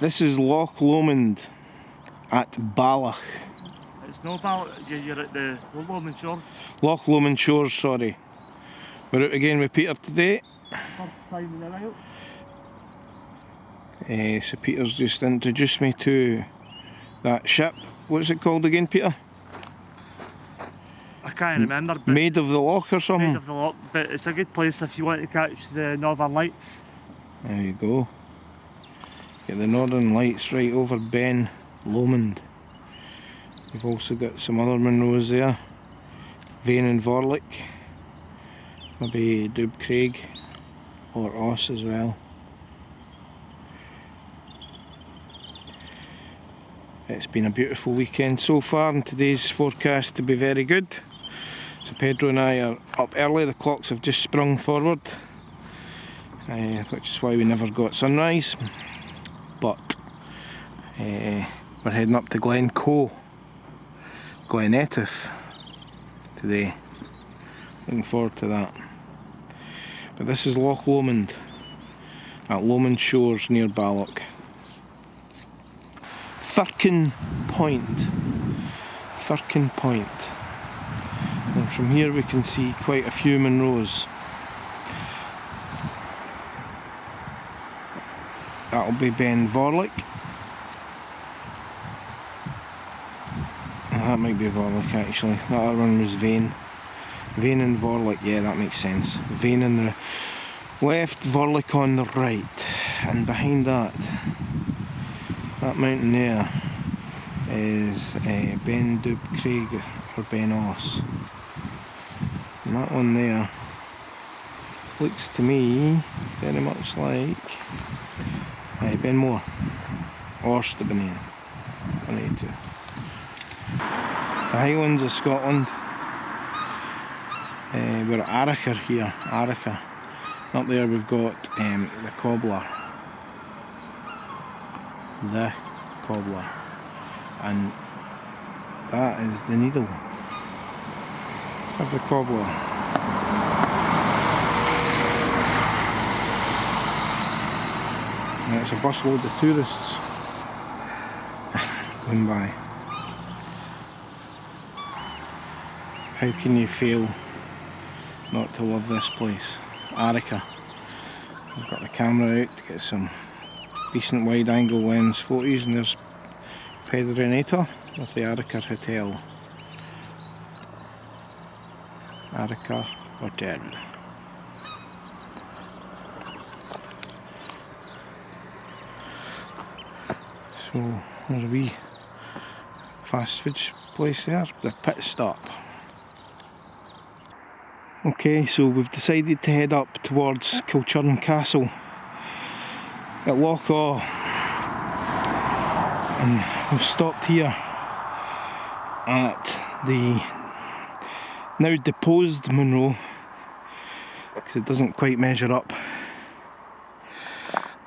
This is Loch Lomond at Balloch. It's no Balloch, you're at the Lomond Shores. Loch Lomond Shores, sorry. We're out again with Peter today. First time in a while. So Peter's just introduced me to that ship. What's it called again, Peter? I can't remember. But Maid of the Loch or something? Maid of the Loch, but it's a good place if you want to catch the Northern Lights. There you go. Get the Northern Lights right over Ben Lomond. We've also got some other Munros there. Vane and Vorlich. Maybe Dub Craig or Oss as well. It's been a beautiful weekend so far, and today's forecast to be very good. So Pedro and I are up early. The clocks have just sprung forward, which is why we never got sunrise. But we're heading up to Glencoe, Glenetif today. Looking forward to that. But this is Loch Lomond at Lomond Shores near Balloch. Firkin Point. Firkin Point. And from here we can see quite a few Munros. That'll be Ben Vorlich. That might be Vorlich actually. That other one was Vane. Vane and Vorlich, yeah, that makes sense. Vane on the left, Vorlich on the right. And behind that mountain there is Ben Dub Craig or Ben Oss. And that one there looks to me very much like Ben Moore. Oss the Benin. One of the two. The Highlands of Scotland. We're at Arica here. Arica. Up there we've got the Cobbler. The Cobbler. And that is the needle of the Cobbler. And it's a busload of tourists going by. How can you fail not to love this place? Arica. I've got the camera out to get some decent wide angle lens photos, and there's Pedronator with the Arica Hotel. Arica Hotel. So there's a wee fast food place there, the pit stop. Okay, so we've decided to head up towards Kilchurn Castle at Loch Awe, and we've stopped here at the now deposed Munro because it doesn't quite measure up.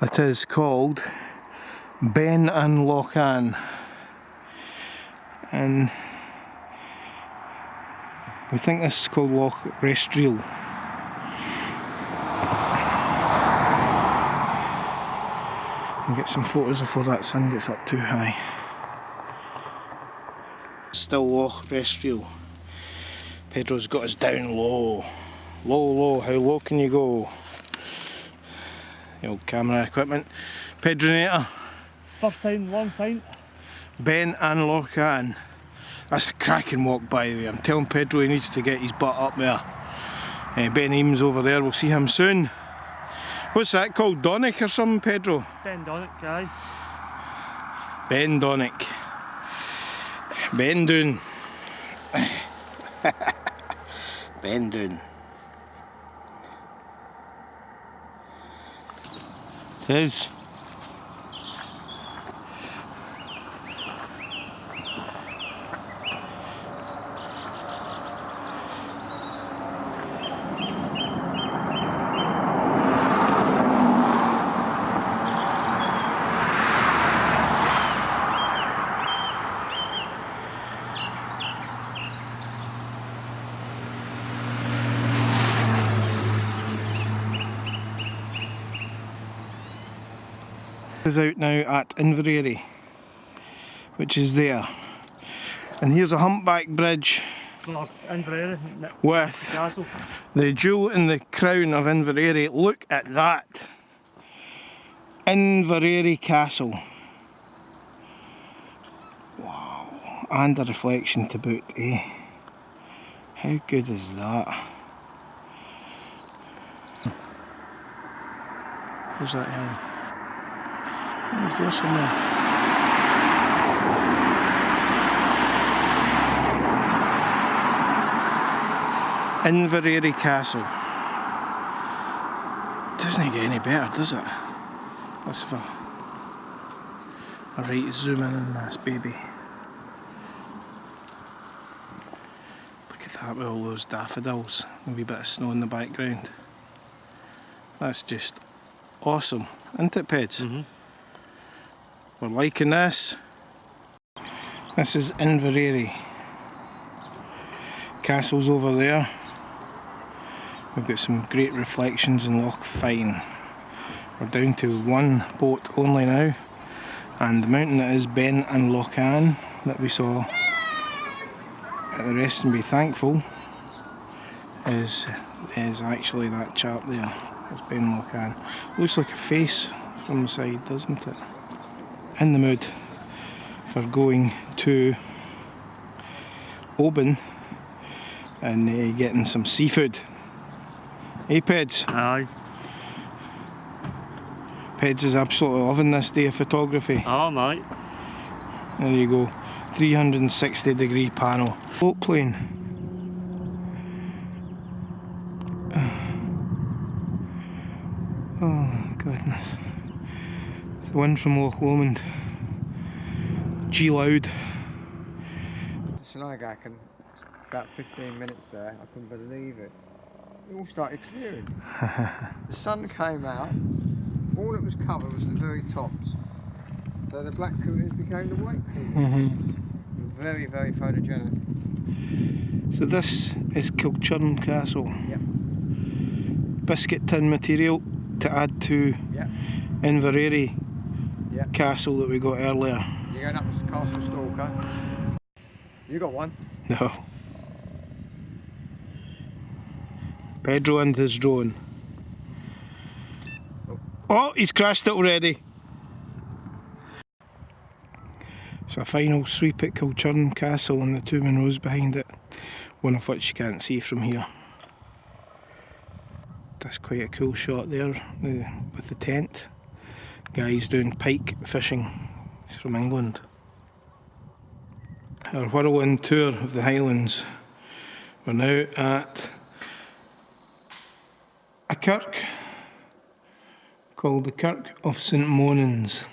It is called Ben and Loch Ann, and we think this is called Loch Restriel. And get some photos before that sun gets up too high. Still Loch Restriel. Pedro's got us down low. Low, how low can you go? The old camera equipment. Pedronator. First time, long time. Ben and Loch Ann. That's a cracking walk, by the way. I'm telling Pedro he needs to get his butt up there. Ben Eames over there, we'll see him soon. What's that called? Donick or something, Pedro? Ben Donick, aye. Ben Donick. Ben Doon. Ben Doon. It is. This is out now at Inverary, which is there. And here's a humpback bridge For Inverary, with castle. the jewel in the crown of Inverary. Look at that! Inverary Castle. Wow, and a reflection to boot, eh? How good is that? Where's that hill? Oh, is there somewhere? Inverary Castle. Doesn't get any better, does it? Let's have a right zoom in on this baby. Look at that with all those daffodils and a wee bit of snow in the background. That's just awesome, isn't it, Peds? Mm-hmm. We're liking this. This is Inverary. Castle's over there. We've got some great reflections in Loch Fyne. We're down to one boat only now, and the mountain that is Ben and Lochan that we saw at the Rest and Be Thankful is actually that chap there. It's Ben Lochan. Looks like a face from the side, doesn't it? In the mood for going to Oban and getting some seafood. Hey Peds? Aye. Peds is absolutely loving this day of photography. Oh, mate. There you go, 360-degree panel. Boat plane. Oh goodness. It's the wind from Loch Lomond. G loud. The Snowgag, and about 15 minutes there, I couldn't believe it. It all started clearing. The sun came out, all that was covered was the very tops. So the black coolers became the white coolers. Very, very photogenic. So this is Kilchurn Castle. Yep. Biscuit tin material to add to Yep. Inverary Yep. Castle that we got earlier. You're going up to Castle Stalker. You got one? No. Pedro and his drone. Oh, he's crashed it already. It's a final sweep at Kilchurn Castle and the two Munros behind it, one of which you can't see from here. That's quite a cool shot there with the tent. Guys doing pike fishing. He's from England. Our whirlwind tour of the Highlands. We're now at a kirk called the Kirk of St Conans,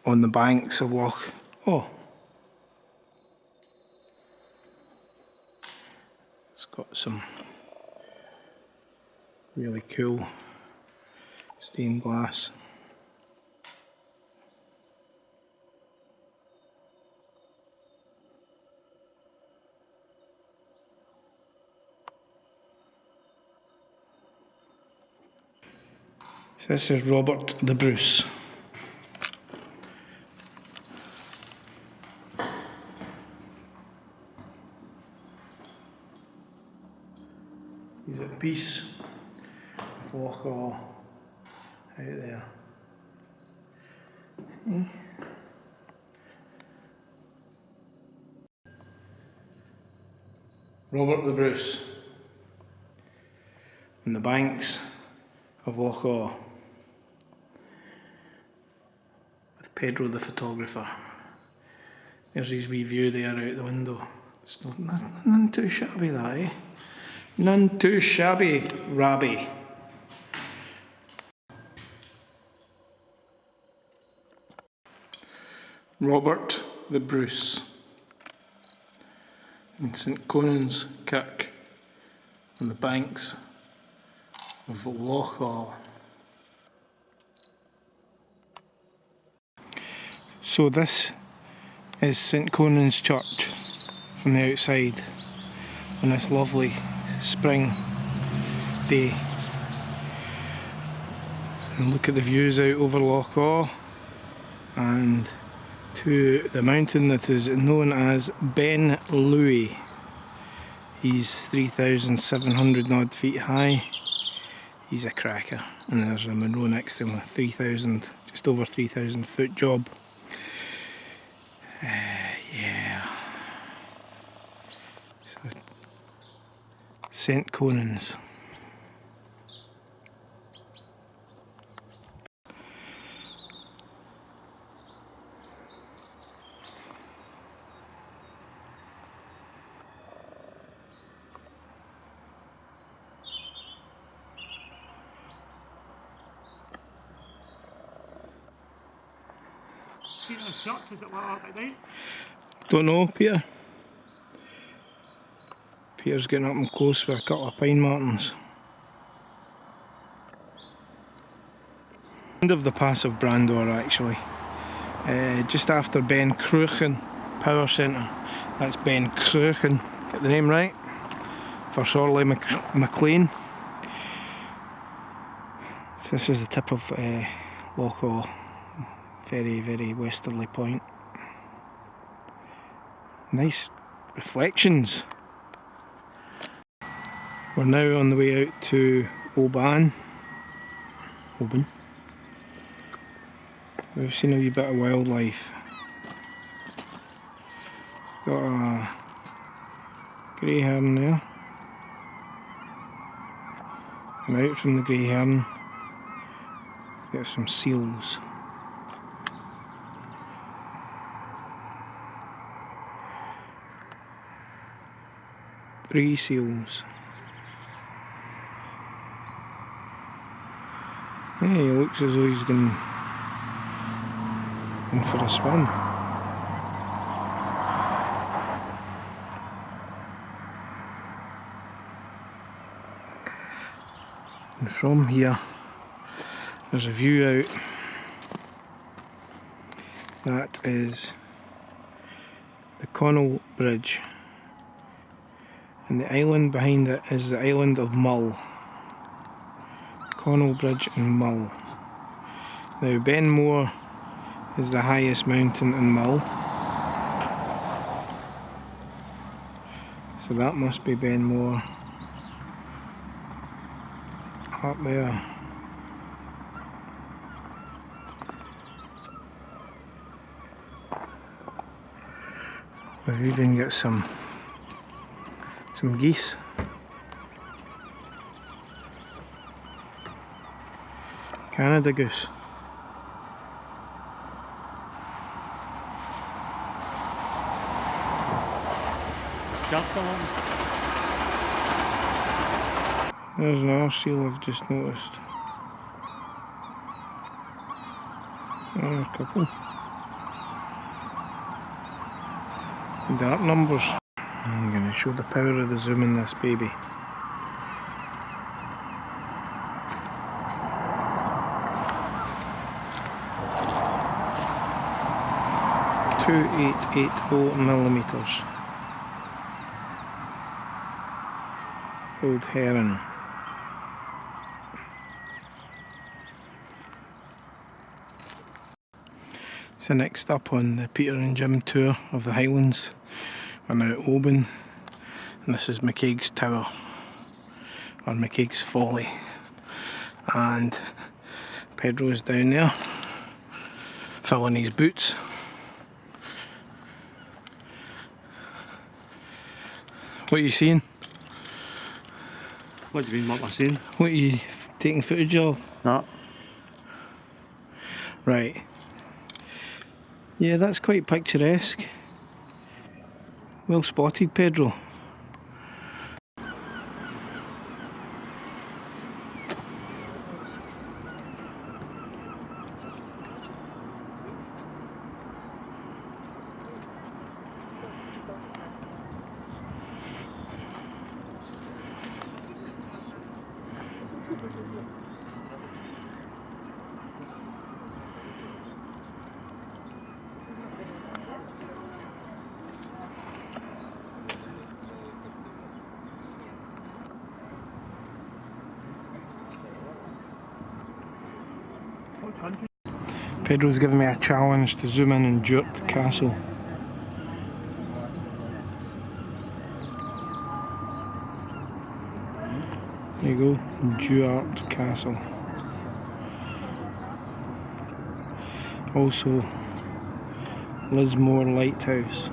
on the banks of Loch. Oh, it's got some really cool stained glass. This is Robert the Bruce. He's at peace with Loch out there. Robert the Bruce on the banks of Loch with Pedro the photographer. There's his wee view there out the window. It's none too shabby that, eh? None too shabby, Rabby. Robert the Bruce in St Conans Kirk on the banks of Loch. So this is St Conans Church from the outside on this lovely spring day. And look at the views out over Loch Awe and to the mountain that is known as Ben Louis. He's 3,700 odd feet high. He's a cracker. And there's a Monroe next to him, a 3,000, just over 3,000 foot job. Yeah. So, St. Conan's. See that shot? Does it light up at night? Don't know, Peter. Peter's getting up and close with a couple of pine martins. End of the pass of Brandor actually. Just after Ben Cruachan Power Centre. That's Ben Cruachan. Get the name right? For Sorley McLean. So this is the tip of Loch Awe. Very, very westerly point. Nice reflections. We're now on the way out to Oban. We've seen a wee bit of wildlife. Got a greyhound there. And out from the greyhound, got some seals. Three seals. Yeah, he looks as though he's going in for a swim. And from here, there's a view out. That is the Connell Bridge. And the island behind it is the island of Mull. Connell Bridge and Mull. Now Benmore is the highest mountain in Mull. So that must be Benmore. Up there. We've even got some geese. Canada goose. There's another seal I've just noticed. There's a couple. Dark numbers. I'm going to show the power of the zoom in this baby. .2880mm. Old heron. So next up on the Peter and Jim tour of the Highlands, we're now at Oban, and this is McCaig's Tower, or McCaig's Folly, and Pedro's down there, filling his boots. What are you seeing? What do you mean, what am I seeing? What are you taking footage of? That. Right. Yeah, that's quite picturesque. Well spotted, Pedro. Pedro's giving me a challenge to zoom in and Duart Castle. There you go, Duart Castle. Also, Lismore Lighthouse.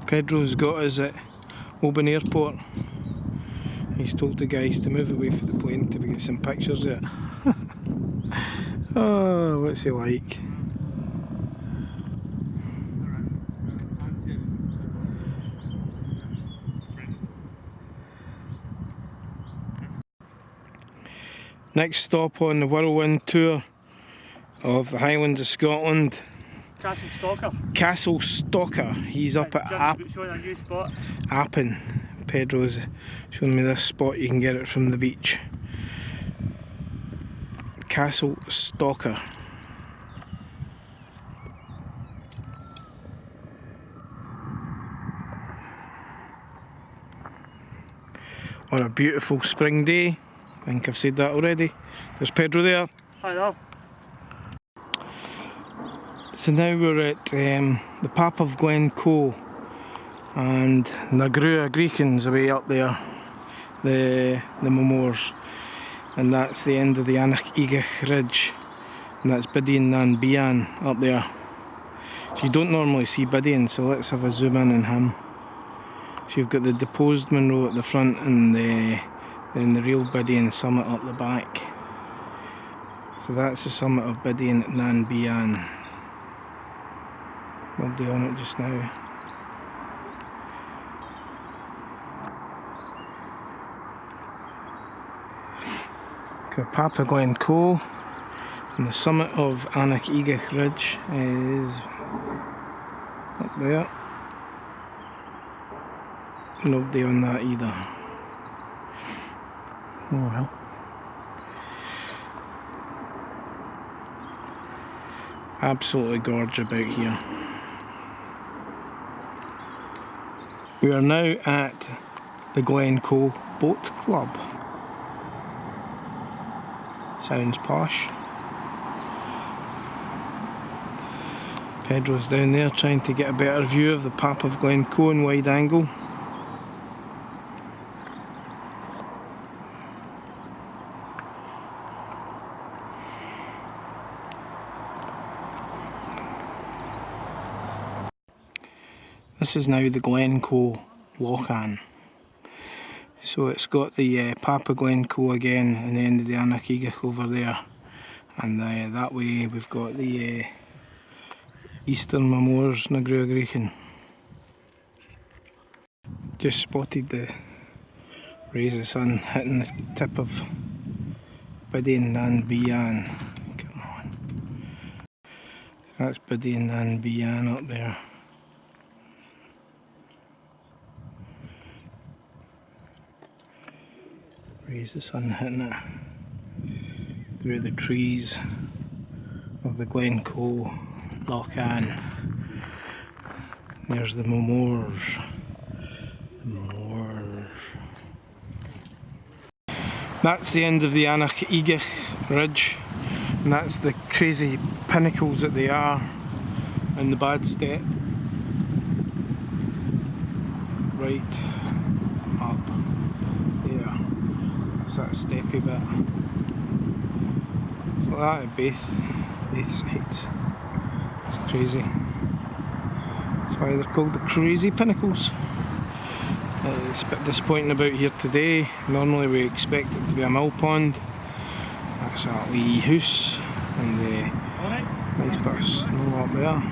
Pedro's got us at Oban Airport. He's told the guys to move away from the plane to get some pictures of it. Oh, what's he like? Next stop on the whirlwind tour of the Highlands of Scotland. Castle Stalker. Castle Stalker. He's up at Showing a new spot. Appin. Pedro's showing me this spot, you can get it from the beach. Castle Stalker. On a beautiful spring day. I think I've said that already. There's Pedro there. Hi there. So now we're at the Pap of Glencoe and Glasgow Expression's away up there, the Moors, and that's the end of the Annach Ridge, and that's Biddy and Nan Bian up there. So you don't normally see Biddy, so let's have a zoom in on him. So you've got the deposed Monroe at the front and then the real Biddy and summit up the back. So that's the summit of Biddy and Nan Bian. Nobody on it just now. Papa Glencoe, and the summit of Annach Ridge is up there. Nobody on that either. Oh well. Absolutely gorgeous about here. We are now at the Glencoe Boat Club. Sounds posh. Pedro's down there trying to get a better view of the Pap of Glencoe in wide angle. This is now the Glencoe Loch-an. So it's got the Pap of Glencoe again and the end of the Annach over there, and that way we've got the Eastern Moors, Glasgow Expression. Just spotted the rays of the sun hitting the tip of Biddy and Nan Bian. Come on. So that's Biddy and Nan Bian up there. Rays of the sun hitting it through the trees of the Glencoe Loch-an. There's the Moors. That's the end of the Annach Ridge, and that's the crazy pinnacles that they are in the bad state. Right up there. It's that steppy bit. It's like that at both sides. It's crazy. That's why they're called the crazy pinnacles. It's a bit disappointing about here today. Normally we expect it to be a mill pond. That's a wee house and nice bit of snow up there.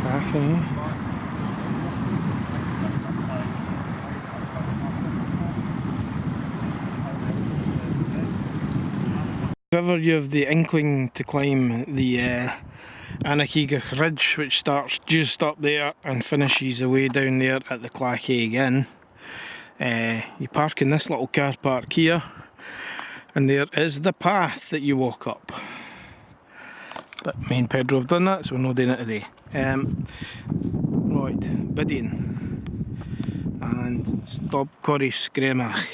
Cracking, eh? If ever you have the inkling to climb the Anachigach Ridge, which starts just up there and finishes away down there at the Clachay again, you park in this little car park here, and there is the path that you walk up. But me and Pedro have done that, so we're not doing it today. Right, Bidding and Stop Corrie Scremach.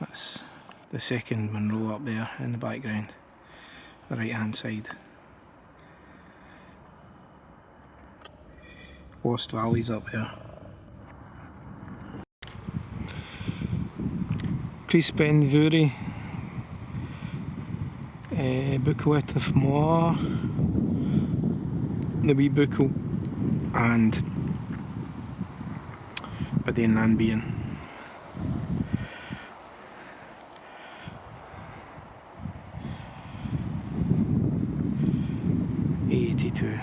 That's the second Monroe up there in the background, the right hand side. Lost Valley's up there. Chris Ben Vuri, Buckwit of Moor, the wee Buckle, and Bidding Nanbian. A82.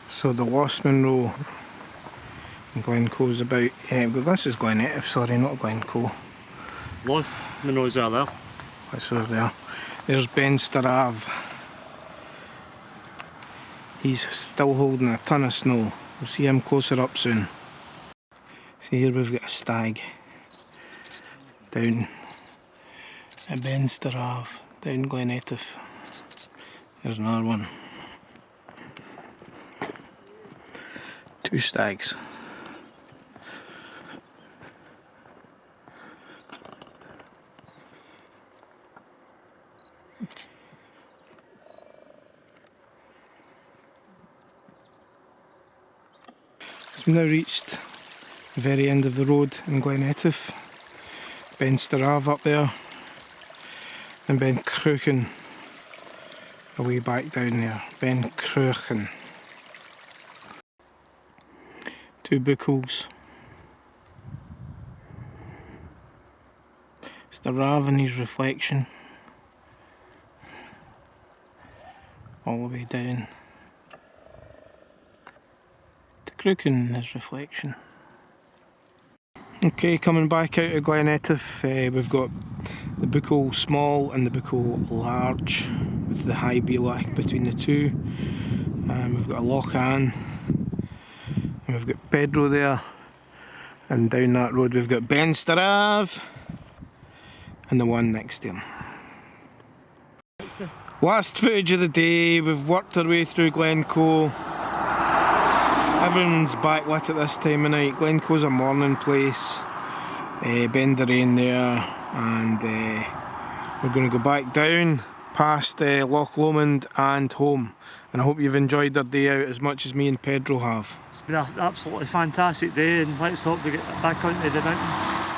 So the Lost Monroe in Glencoe's about, well, this is Glenetif, sorry, not Glencoe. Lost Monroe's well there. That's over there. There's Ben Starav. He's still holding a ton of snow. We'll see him closer up soon. See, here we've got a stag down at Ben Starav, down Glenetif. There's another one. Two stags. We've now reached the very end of the road in Glenetif. Ben Starav up there, and Ben Cruchen away back down there. Ben Cruchen. Two Buckles. Starav and his reflection all the way down. Cruchen and his reflection. Okay, coming back out of Glenetif, we've got the Buckle Small and the Buckle Large with the high Bielach between the two. We've got a Loch Ann, and we've got Pedro there, and down that road we've got Ben Starav and the one next to him. Last footage of the day, we've worked our way through Glencoe. Everyone's backlit at this time of night. Glencoe's a morning place. Bend the Rain there, and we're going to go back down past Loch Lomond and home. And I hope you've enjoyed our day out as much as me and Pedro have. It's been an absolutely fantastic day, and let's hope we get back onto the mountains.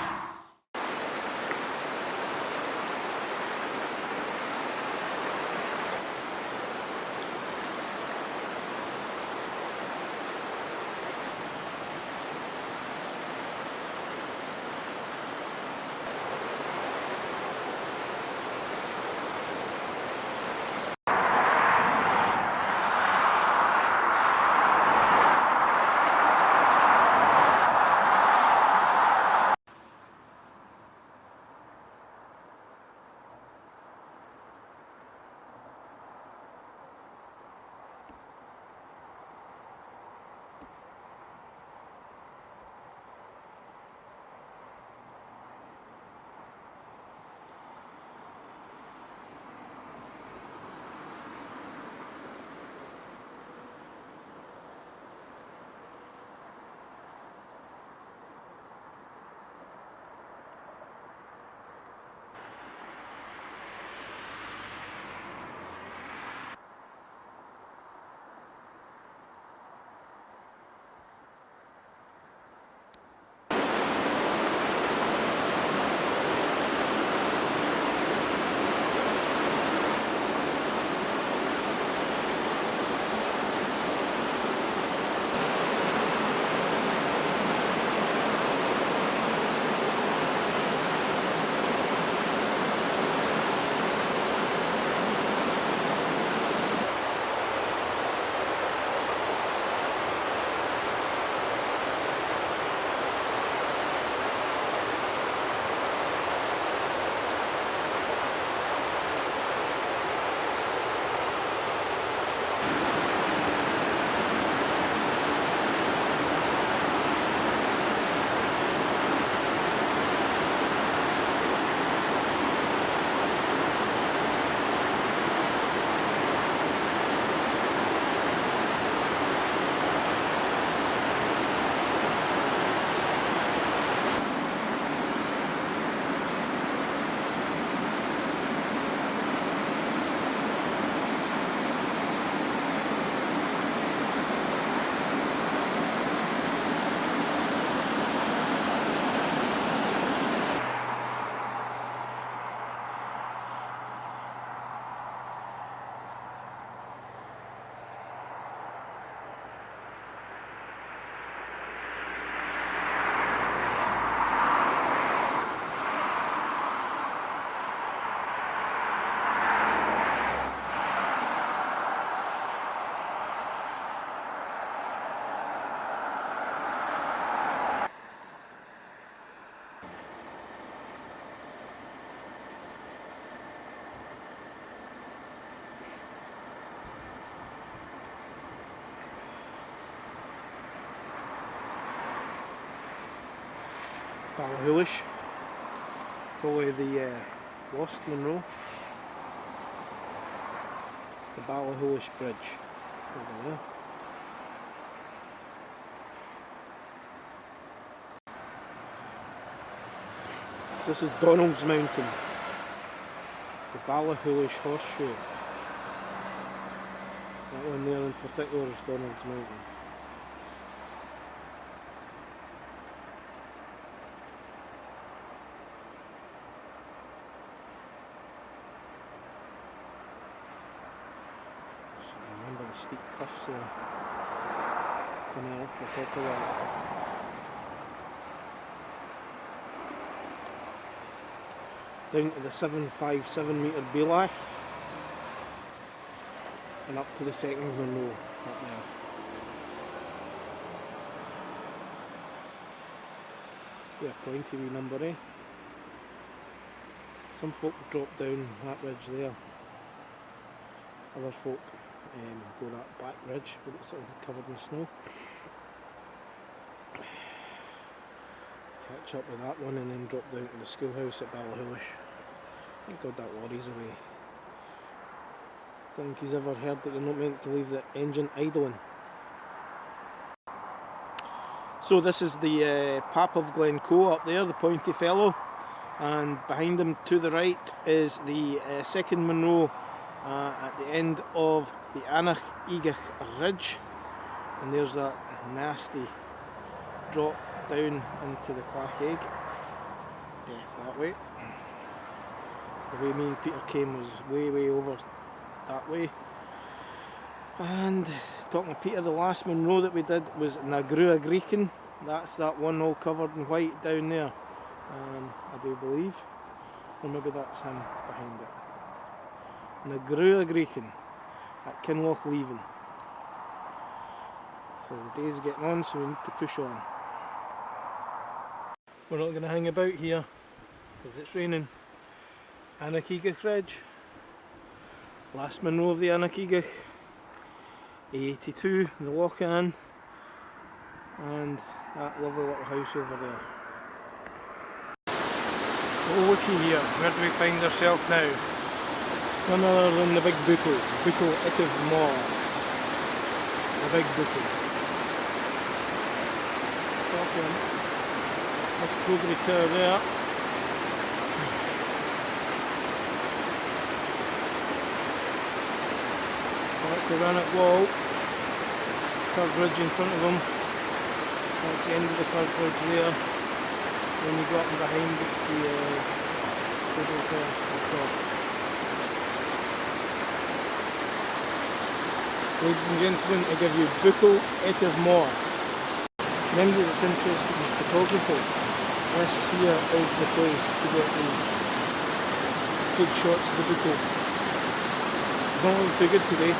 Ballyhoolish, probably the Lost Monroe, the Ballyhoolish Bridge over there. This is Donald's Mountain, the Ballyhoolish Horseshoe. That one there in particular is Donald's Mountain. So remember the steep cliffs there coming off the top of that. Down to the 757 metre Belach and up to the second Monroe up there. Yeah, pointy wee number, eh? Some folk drop down that ridge there. Other folk go that back ridge, but it's all covered in snow. Catch up with that one and then drop down to the schoolhouse at Ballyhoolish. Thank God that lorry's away. Don't think he's ever heard that you're not meant to leave the engine idling. So this is the Pap of Glencoe up there, the pointy fellow, and behind him to the right is the second Monroe at the end of the Anach Igach Ridge, and there's that nasty drop down into the Clach Egg. Death that way. The way me and Peter came was way over that way. And talking to Peter, the last Monroe that we did was Nagrua Greekin. That's that one all covered in white down there, I do believe, or maybe that's him behind it. Nagrua Greekin at Kinloch Leven. So the day's getting on, so we need to push on. We're not going to hang about here because it's raining. Anachigach Ridge, last Monroe of the Anachigach, A82, the Lochan, and that lovely little house over there. Oh, looky here, where do we find ourselves now? None other than the Big Buckle, Buckle Itiv Mall. The Big Buckle. That's Cobra Tower there. That's the granite wall, curved ridge in front of them. That's the end of the curved ridge there. Then you go up and behind the Cobra Tower on top. Ladies and gentlemen, I give you Buckle Etiv Mor. Anybody that's interested in photography, this here is the place to get the good shots of the Buckle. It's not looking too good today.